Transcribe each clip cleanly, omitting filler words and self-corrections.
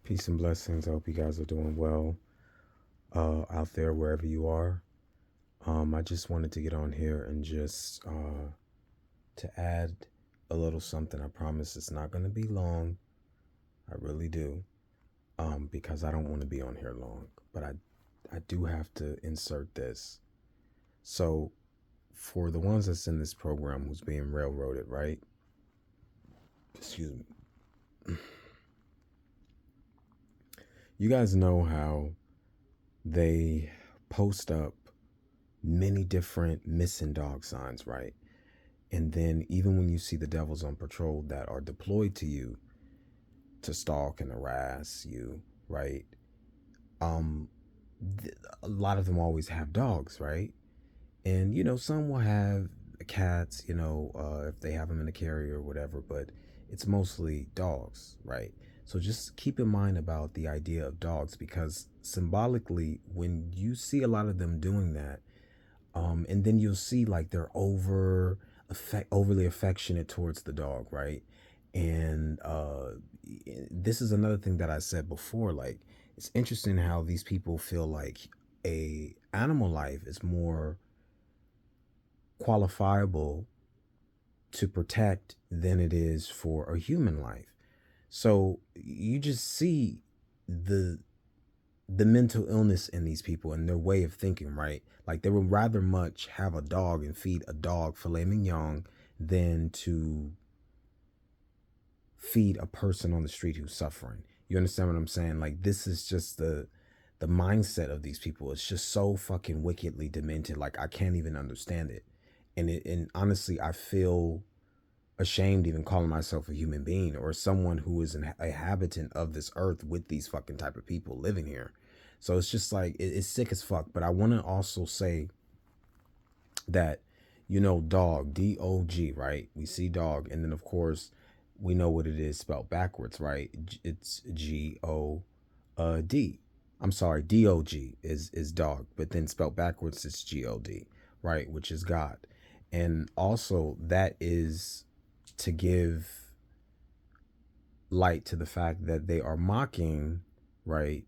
Peace and blessings. I hope you guys are doing well out there, wherever you are. I just wanted to get on here and just to add a little something. I promise it's not going to be long. I really do, because I don't want to be on here long. But I do have to insert this. So, for the ones that's in this program who's being railroaded, right? Excuse me. You guys know how they post up many different missing dog signs, right? And then even when you see the devils on patrol that are deployed to you to stalk and harass you, right? Um, a lot of them always have dogs, right? And some will have cats, if they have them in a carrier or whatever, but it's mostly dogs, right? So just keep in mind about the idea of dogs because symbolically, when you see a lot of them doing that, and then you'll see like they're overly affectionate towards the dog, right? And this is another thing that I said before. Like, it's interesting how these people feel like a animal life is more qualifiable to protect than it is for a human life. So you just see the the mental illness in these people and their way of thinking, right? Like they would rather much have a dog and feed a dog filet mignon than to feed a person on the street who's suffering. You understand what I'm saying? Like this is just the mindset of these people. It's just so fucking wickedly demented. Like I can't even understand it. And honestly, I feel ashamed even calling myself a human being or someone who is a habitant of this earth with these fucking type of people living here. So it's just like it's sick as fuck. But I want to also say that dog, dog, right? We see dog, and then of course we know what it is spelled backwards, right? It's God. I'm sorry, dog is dog, but then spelled backwards it's God, right? Which is God. And also that is to give light to the fact that they are mocking, right,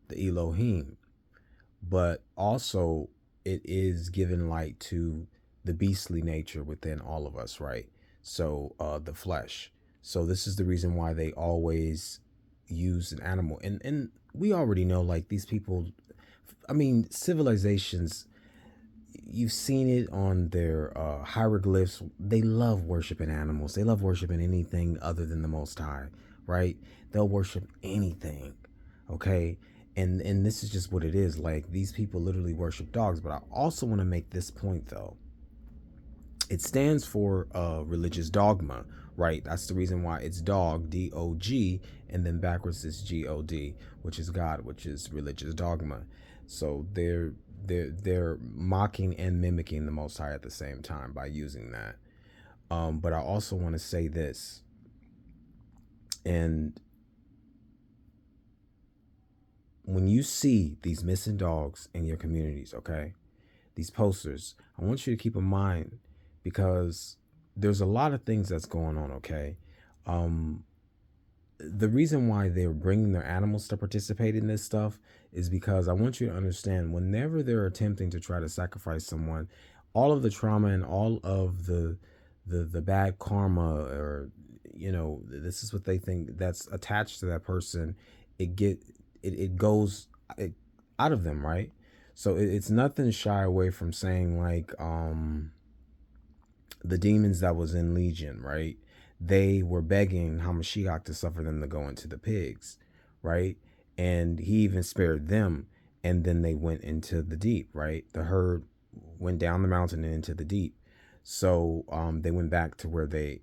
the Elohim. But also it is giving light to the beastly nature within all of us, right? So the flesh. So this is the reason why they always use an animal. And we already know like these people, I mean, civilizations, you've seen it on their hieroglyphs. They love worshiping animals. They love worshiping anything other than the Most High, right? They'll worship anything, okay? And this is just what it is. Like these people literally worship dogs. But I also want to make this point though. It stands for religious dogma, right? That's the reason why it's dog, D-O-G, and then backwards is G-O-D, which is God, which is religious dogma. So they're mocking and mimicking the Most High at the same time by using that. But I also want to say this, and when you see these missing dogs in your communities, okay, these posters, I want you to keep in mind because there's a lot of things that's going on, okay? Um, the reason why they're bringing their animals to participate in this stuff is because I want you to understand whenever they're attempting to try to sacrifice someone, all of the trauma and all of the bad karma or this is what they think that's attached to that person, it get it goes it, out of them, right? So it's nothing shy away from saying like the demons that was in Legion, right? They were begging Hamashiach to suffer them to go into the pigs, right? And he even spared them. And then they went into the deep, right? The herd went down the mountain and into the deep. So they went back to where they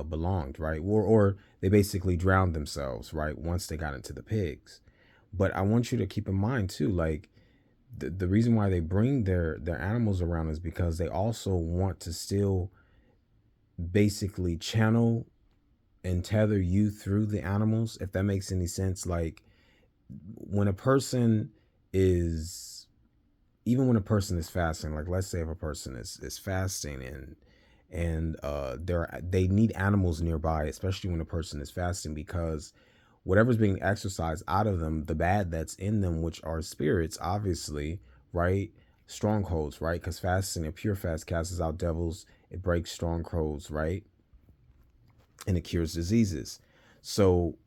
belonged, right? Or they basically drowned themselves, right? Once they got into the pigs. But I want you to keep in mind too, like the reason why they bring their animals around is because they also want to still basically channel and tether you through the animals, if that makes any sense. Like when a person is even when a person is fasting, like let's say if a person is fasting and they need animals nearby, especially when a person is fasting, because whatever's being exorcised out of them, the bad that's in them, which are spirits, obviously, right? Strongholds, right? Because fasting, a pure fast casts out devils, it breaks strongholds, right? And it cures diseases. So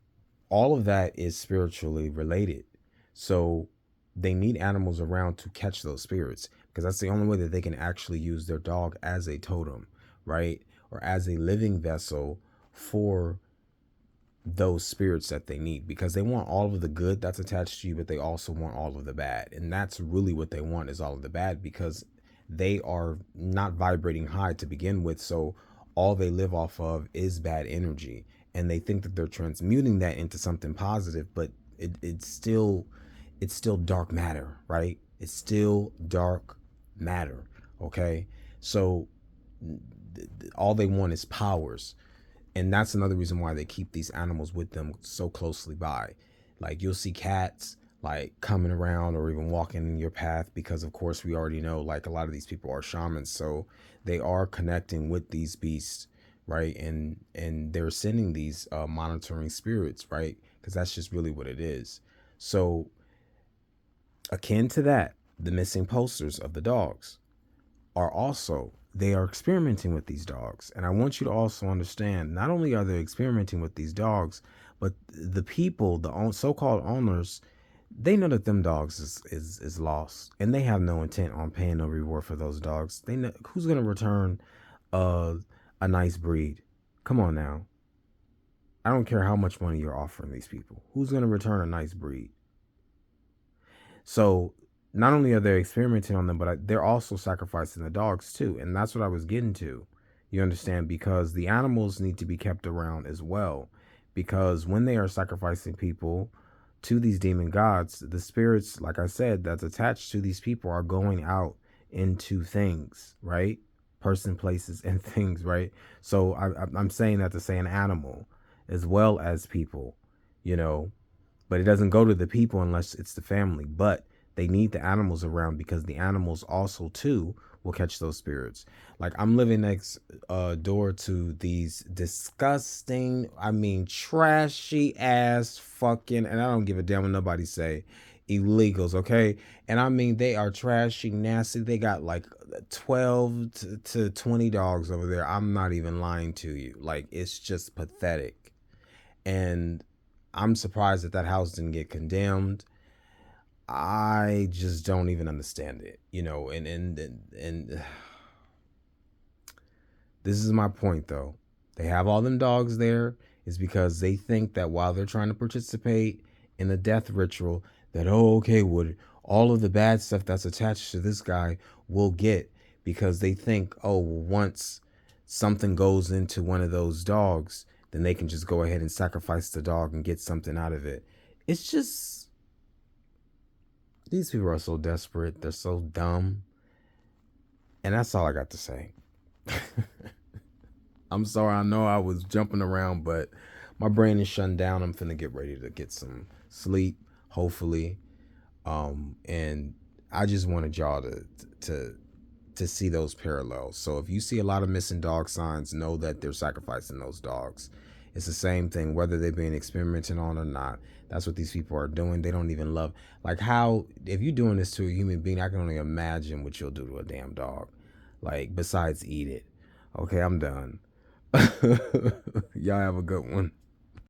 all of that is spiritually related. So they need animals around to catch those spirits, because that's the only way that they can actually use their dog as a totem, right? Or as a living vessel for those spirits that they need, because they want all of the good that's attached to you, but they also want all of the bad. And that's really what they want, is all of the bad, because they are not vibrating high to begin with. So all they live off of is bad energy. And they think that they're transmuting that into something positive, but it's still dark matter, right? It's still dark matter. Okay. So all they want is powers. And that's another reason why they keep these animals with them so closely by. Like, you'll see cats like coming around or even walking in your path, because of course we already know, like, a lot of these people are shamans, so they are connecting with these beasts, right? And they're sending these monitoring spirits, right? Because that's just really what it is. So akin to that, the missing posters of the dogs are also, they are experimenting with these dogs. And I want you to also understand, not only are they experimenting with these dogs, but the people, the so-called owners, they know that them dogs is lost, and they have no intent on paying no reward for those dogs. They know who's going to return uh, a nice breed. Come on now. I don't care how much money you're offering these people. Who's going to return a nice breed? So not only are they experimenting on them, but they're also sacrificing the dogs too. And that's what I was getting to. You understand? Because the animals need to be kept around as well. Because when they are sacrificing people to these demon gods, the spirits, like I said, that's attached to these people are going out into things, right? Person, places, and things, right? So I'm saying that to say an animal as well as people, you know, but it doesn't go to the people unless it's the family. But they need the animals around, because the animals also too will catch those spirits. Like, I'm living next door to these disgusting, I mean trashy ass fucking, and I don't give a damn what nobody say, illegals, okay? And I mean, they are trashy, nasty. They got like 12 to 20 dogs over there. I'm not even lying to you. Like, it's just pathetic. And I'm surprised that that house didn't get condemned. I just don't even understand it, you know. And this is my point, though. They have all them dogs there is because they think that while they're trying to participate in the death ritual, that, oh, okay, would all of the bad stuff that's attached to this guy will get, because they think, oh, well, once something goes into one of those dogs, then they can just go ahead and sacrifice the dog and get something out of it. It's just, these people are so desperate. They're so dumb. And that's all I got to say. I'm sorry. I know I was jumping around, but my brain is shutting down. I'm finna get ready to get some sleep, hopefully. And I just wanted y'all to see those parallels. So if you see a lot of missing dog signs, know that they're sacrificing those dogs. It's the same thing, whether they're being experimented on or not. That's what these people are doing. They don't even love, like, how, if you're doing this to a human being, I can only imagine what you'll do to a damn dog. Like, besides eat it. Okay, I'm done. Y'all have a good one.